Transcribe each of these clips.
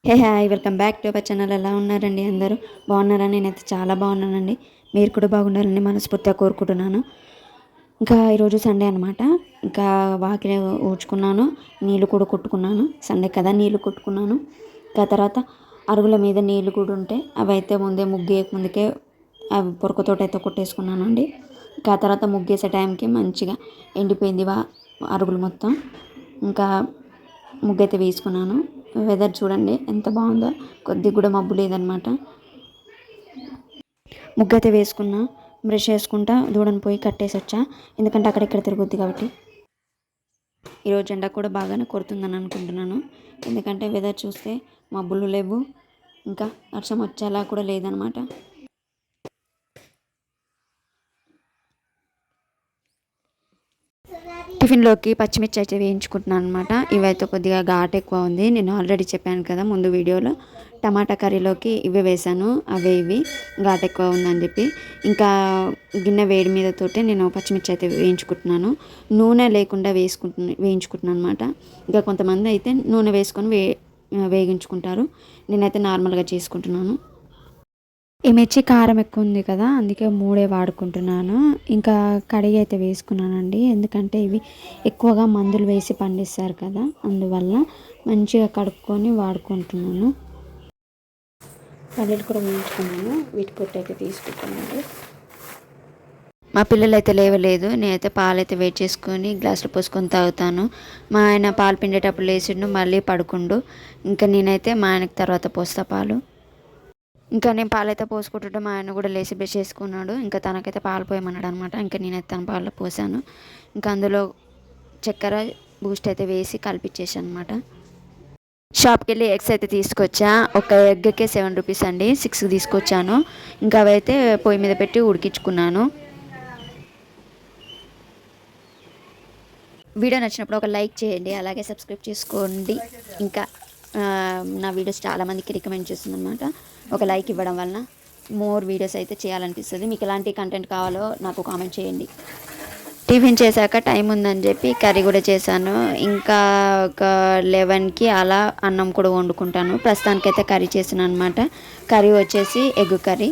Hey hi welcome back to our channel. ఎలా ఉన్నారండి అందరూ? బాగున్నారా? నేనైతే చాలా బాగున్నానండి. మీరు కూడా బాగుండాలని మనస్ఫూర్తిగా కోరుకుంటున్నాను. ఇంకా ఈరోజు సండే అనమాట. ఇంకా వాకిలి ఊడ్చుకున్నాను, నీళ్ళు కూడా కొట్టుకున్నాను. సండే కదా నీళ్ళు కొట్టుకున్నాను. ఇంకా తర్వాత అరుగుల మీద నీళ్ళు కూడా ఉంటే అవి అయితే ముందే ముందుకే అవి పొరకతోటి అయితే కొట్టేసుకున్నానండి. ఇంకా తర్వాత ముగ్గేసే టైంకి మంచిగా ఎండిపోయింది అరుగులు మొత్తం. ఇంకా ముగ్గైతే వేసుకున్నాను. వెదర్ చూడండి ఎంత బాగుందో, కొద్దిగా కూడా మబ్బు లేదనమాట. ముగ్గైతే వేసుకున్నా, బ్రష్ చేసుకుంటా దూడని పోయి కట్టేసి వచ్చా, ఎందుకంటే అక్కడెక్కడ తిరుగుద్ది కాబట్టి. ఈరోజు ఎండ కూడా బాగానే కొడుతుందని అనుకుంటున్నాను, ఎందుకంటే వెదర్ చూస్తే మబ్బులు లేవు, ఇంకా వర్షం వచ్చేలా కూడా లేదనమాట. టిఫిన్లోకి పచ్చిమిర్చి అయితే వేయించుకుంటున్నాను అనమాట. ఇవైతే కొద్దిగా ఘాట్ ఎక్కువ ఉంది. నేను ఆల్రెడీ చెప్పాను కదా ముందు వీడియోలో. టమాటా కర్రీలోకి ఇవి వేసాను, ఇవి ఘాట్ ఎక్కువ ఉందని చెప్పి. ఇంకా గిన్నె వేడి మీద తోటే నేను పచ్చిమిర్చి అయితే వేయించుకుంటున్నాను. నూనె లేకుండా వేయించుకుంటున్నాను అనమాట. ఇంకా కొంతమంది అయితే నూనె వేసుకొని వేగించుకుంటారు. నేనైతే నార్మల్గా చేసుకుంటున్నాను. ఈ మిర్చి కారం ఎక్కువ ఉంది కదా, అందుకే 3 వాడుకుంటున్నాను. ఇంకా కడిగి అయితే వేసుకున్నానండి, ఎందుకంటే ఇవి ఎక్కువగా మందులు వేసి పండిస్తారు కదా, అందువల్ల మంచిగా కడుక్కొని వాడుకుంటున్నాను. పల్లెలు కూడా వేయించుకున్నాను, వీటి పొట్టు అయితే తీసుకుంటున్నాను. మా పిల్లలు అయితే లేవలేదు, నేనైతే పాలు అయితే వెయిట్ చేసుకొని గ్లాసులో పోసుకొని తాగుతాను. మా ఆయన పాలు పిండేటప్పుడు లేచిండు, మళ్ళీ పడుకుండు. ఇంకా నేనైతే మా ఆయనకి తర్వాత పోస్తా పాలు. ఇంకా నేను పాలైతే పోసుకుంటుంటే మా ఆయన కూడా లేచి బ్రష్ చేసుకున్నాడు. ఇంకా తనకైతే పాలు పోయమన్నాడు అనమాట. ఇంకా నేనైతే తన పాలు పోసాను. ఇంకా అందులో చక్కెర బూస్ట్ అయితే వేసి కలిపిచ్చేసాను అనమాట. షాప్కి వెళ్ళి ఎగ్స్ అయితే తీసుకొచ్చా. ఒక ఎగ్కి 7 రూపీస్ అండి, 6 తీసుకొచ్చాను. ఇంకా అవైతే పొయ్యి మీద పెట్టి ఉడికించుకున్నాను. వీడియో నచ్చినప్పుడు ఒక లైక్ చేయండి, అలాగే సబ్స్క్రైబ్ చేసుకోండి. ఇంకా నా వీడియోస్ చాలామందికి రికమెండ్ చేస్తుంది అనమాట. ఒక లైక్ ఇవ్వడం వలన మోర్ వీడియోస్ అయితే చేయాలనిపిస్తుంది. మీకు ఎలాంటి కంటెంట్ కావాలో నాకు కామెంట్ చేయండి. టిఫిన్ చేశాక టైం ఉందని చెప్పి కర్రీ కూడా చేశాను. ఇంకా ఒక 11కి అలా అన్నం కూడా వండుకుంటాను. ప్రస్తుతానికైతే కర్రీ చేసాను అనమాట. కర్రీ వచ్చేసి ఎగ్ కర్రీ.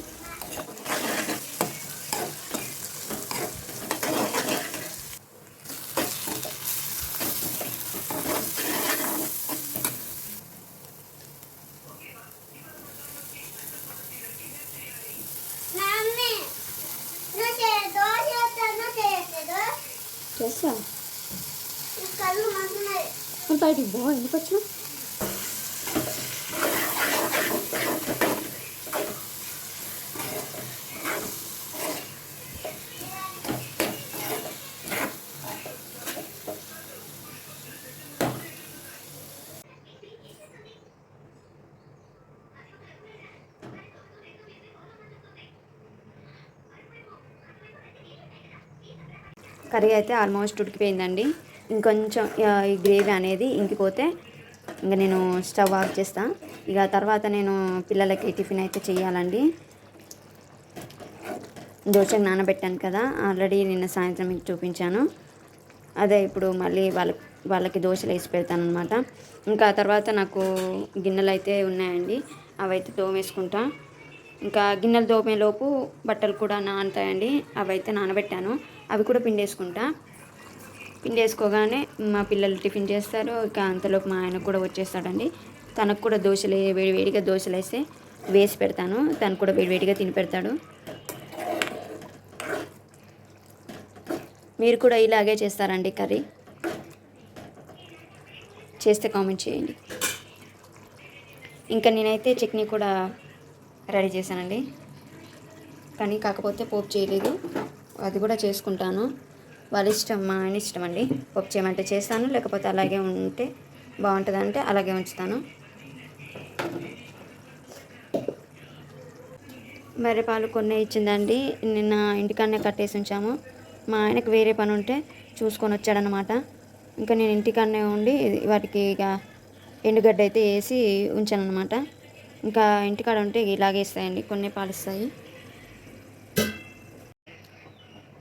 చేస్తా బయటికి బో, ఎందుకు వచ్చినా? కర్రీ అయితే ఆల్మోస్ట్ ఉడికిపోయిందండి. ఇంకొంచెం ఈ గ్రేవీ అనేది ఇంకిపోతే ఇంకా నేను స్టవ్ ఆఫ్ చేస్తాను. ఇక తర్వాత నేను పిల్లలకి టిఫిన్ అయితే చేయాలండి. దోశకు నానబెట్టాను కదా ఆల్రెడీ, నిన్న సాయంత్రం మీకు చూపించాను. అదే ఇప్పుడు మళ్ళీ వాళ్ళకి దోశలు వేసి పెడతాను అనమాట. ఇంకా తర్వాత నాకు గిన్నెలు అయితే ఉన్నాయండి, అవైతే తోమేసుకుంటా. ఇంకా గిన్నెలు తోమేలోపు బట్టలు కూడా నానతాయండి, అవైతే నానబెట్టాను. అవి కూడా పిండేసుకోగానే మా పిల్లలు టిఫిన్ చేస్తారు. ఇక అంతలోపు మా ఆయన కూడా వచ్చేస్తాడండి. తనకు కూడా వేడివేడిగా దోశలు వేసి పెడతాను. తను కూడా వేడివేడిగా తిని పెడతాడు. మీరు కూడా ఇలాగే చేస్తారండి కర్రీ? చేస్తే కామెంట్ చేయండి. ఇంకా నేనైతే చట్నీ కూడా రెడీ చేశానండి, కానీ కాకపోతే పోపు చేయలేదు. అది కూడా చేసుకుంటాను, వాళ్ళ ఇష్టం, మా ఆయన ఇష్టం అండి. పోపు చేయమంటే చేస్తాను, లేకపోతే అలాగే ఉంటే బాగుంటుంది అంటే అలాగే ఉంచుతాను. పాలు కొన్ని ఇచ్చిందండి, నిన్న ఇంటికాడనే కట్టేసి ఉంచాము. మా ఆయనకు వేరే పని ఉంటే చూసుకొని వచ్చాడనమాట. ఇంకా నేను ఇంటికాడనే ఉండి వాటికి ఇక ఎండుగడ్డ అయితే వేసి ఉంచాను అనమాట. ఇంకా ఇంటికాడ ఉంటే ఇలాగే ఇస్తాయండి, కొన్ని పాలిస్తాయి.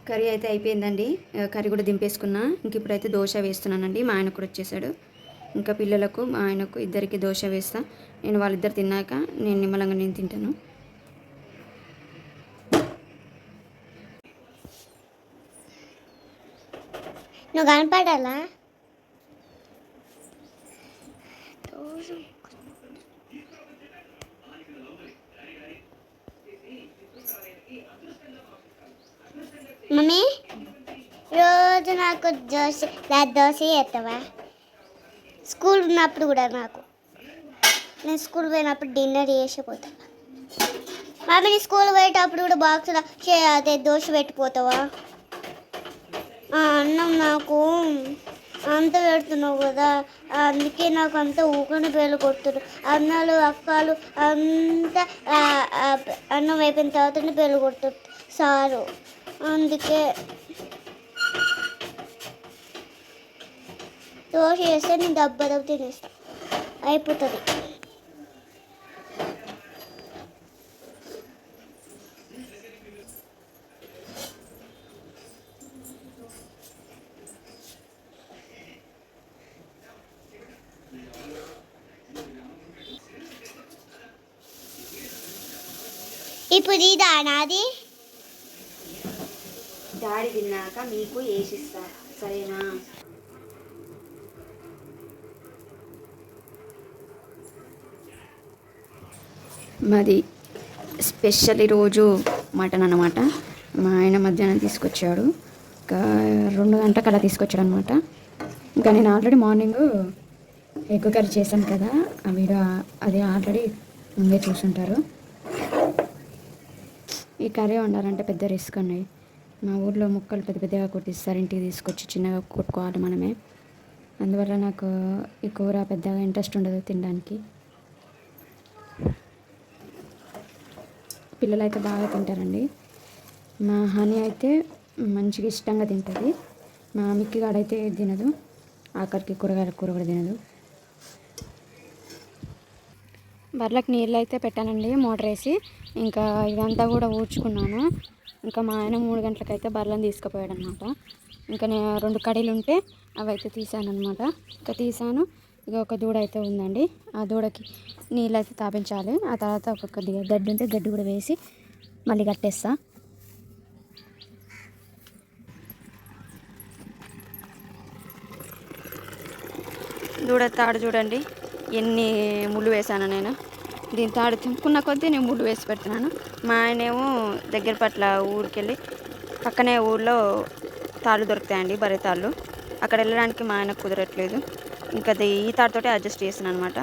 కర్రీ అయితే అయిపోయిందండి, కర్రీ కూడా దింపేసుకున్నా. ఇంక ఇప్పుడైతే దోశ వేస్తున్నానండి. మా ఆయన కూడా వచ్చేసాడు. ఇంకా పిల్లలకు మా ఆయనకు ఇద్దరికి దోశ వేస్తా. నేను వాళ్ళిద్దరు తిన్నాక నేను నిమ్మలంగా నేను తింటాను. నువ్వు కనపడాలా? మమ్మీ రోజు నాకు దోశ చేస్తావా? స్కూల్ ఉన్నప్పుడు కూడా నేను స్కూల్ పోయినప్పుడు డిన్నర్ చేసిపోతాను. మమ్మీ నీ స్కూల్ పోయేటప్పుడు కూడా బాక్స్లో అదే దోశ పెట్టిపోతావా? అన్నం నాకు అంత పెడుతున్నావు కదా, అందుకే నాకు అంత ఊకని పేర్లు కొడుతున్నారు. అన్నాలు అక్కలు అంతా అన్నం అయిపోయిన తర్వాతనే పేర్లు కొడుతుంది సారు. అందుకే దోశ చేస్తే నేను దెబ్బ తినేస్తా, అయిపోతుంది. ఇప్పుడు ఇదా నాది? డాడీ తిన్నాక మీకు వేసిస్తా, సరేనా? మాది స్పెషల్ ఈరోజు మటన్ అన్నమాట. మా ఆయన మధ్యాహ్నం తీసుకొచ్చాడు, ఇంకా 2 గంటలకు అలా తీసుకొచ్చాడు అనమాట. ఇంకా నేను ఆల్రెడీ మార్నింగ్ ఎగ్ కర్రీ చేశాను కదా, ఆ వీడియో అది ఆల్రెడీ ముందే చూసుంటారు. ఈ కర్రీ వండాలంటే పెద్ద రిస్క్ అండి. మా ఊర్లో ముక్కలు పెద్ద పెద్దగా కొట్టిస్తారు, ఇంటికి తీసుకొచ్చి చిన్నగా కొట్టుకోవాలి మనమే. అందువల్ల నాకు ఈ కూర పెద్దగా ఇంట్రెస్ట్ ఉండదు తినడానికి. పిల్లలు అయితే బాగా తింటారండి. మా హనీ అయితే మంచిగా ఇష్టంగా తింటుంది. మా మిక్కి గాడైతే తినదు, ఆఖరికి కూర కూడా తినదు. బర్రెలకు నీళ్ళు అయితే పెట్టానండి మోటార్ వేసి. ఇంకా ఇదంతా కూడా ఊడ్చుకున్నాను. ఇంకా మా ఆయన 3 గంటలకైతే బర్రెలను తీసుకుపోయాడు అనమాట. ఇంకా నేను 2 కడీలు ఉంటే అవి అయితే తీసాను అనమాట. ఇంకా తీసాను. ఇక ఒక దూడ అయితే ఉందండి, ఆ దూడకి నీళ్ళు అయితే తాపించాలి. ఆ తర్వాత కొద్దిగా గడ్డి ఉంటే గడ్డి కూడా వేసి మళ్ళీ కట్టేస్తా. దూడ తాడు చూడండి ఎన్ని ముళ్ళు వేసాను నేను. దీని తాడు తింపుకున్న కొద్దీ నేను ముళ్ళు వేసి పెడుతున్నాను. మా ఆయనేమో దగ్గర పట్ల ఊరికి వెళ్ళి, పక్కనే ఊళ్ళో తాళ్ళు దొరుకుతాయండి, బర్రె తాళ్ళు. అక్కడ వెళ్ళడానికి మా ఆయనకు కుదరట్లేదు. ఇంకా ఈ తాడుతోటే అడ్జస్ట్ చేస్తాను అనమాట.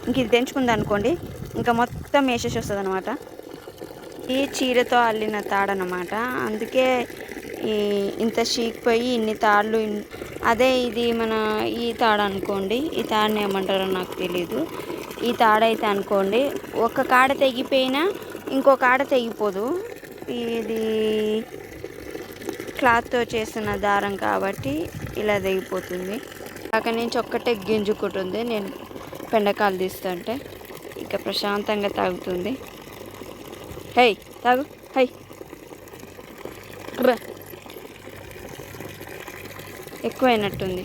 ఇంక ఇది తెంచుకుంది అనుకోండి, ఇంకా మొత్తం వేసేసి వస్తుంది అనమాట. ఈ చీరతో అల్లిన తాడనమాట, అందుకే ఇంత చీకిపోయి ఇన్ని తాళ్ళు. అదే ఇది మన ఈ తాడు అనుకోండి, ఈ తాడుని ఏమంటారో నాకు తెలీదు. ఈ తాడైతే అనుకోండి ఒక కాడ తెగిపోయినా ఇంకో కాడ తెగిపోదు. ఇది క్లాత్తో చేసిన దారం కాబట్టి ఇలా తెగిపోతుంది. అక్కడి నుంచి ఒక్కటే గింజుకుంటుంది. నేను పెండకాలు తీస్తుంటే ఇక ప్రశాంతంగా తాగుతుంది. హై తాగు, హై ఎక్కువైనట్టుంది.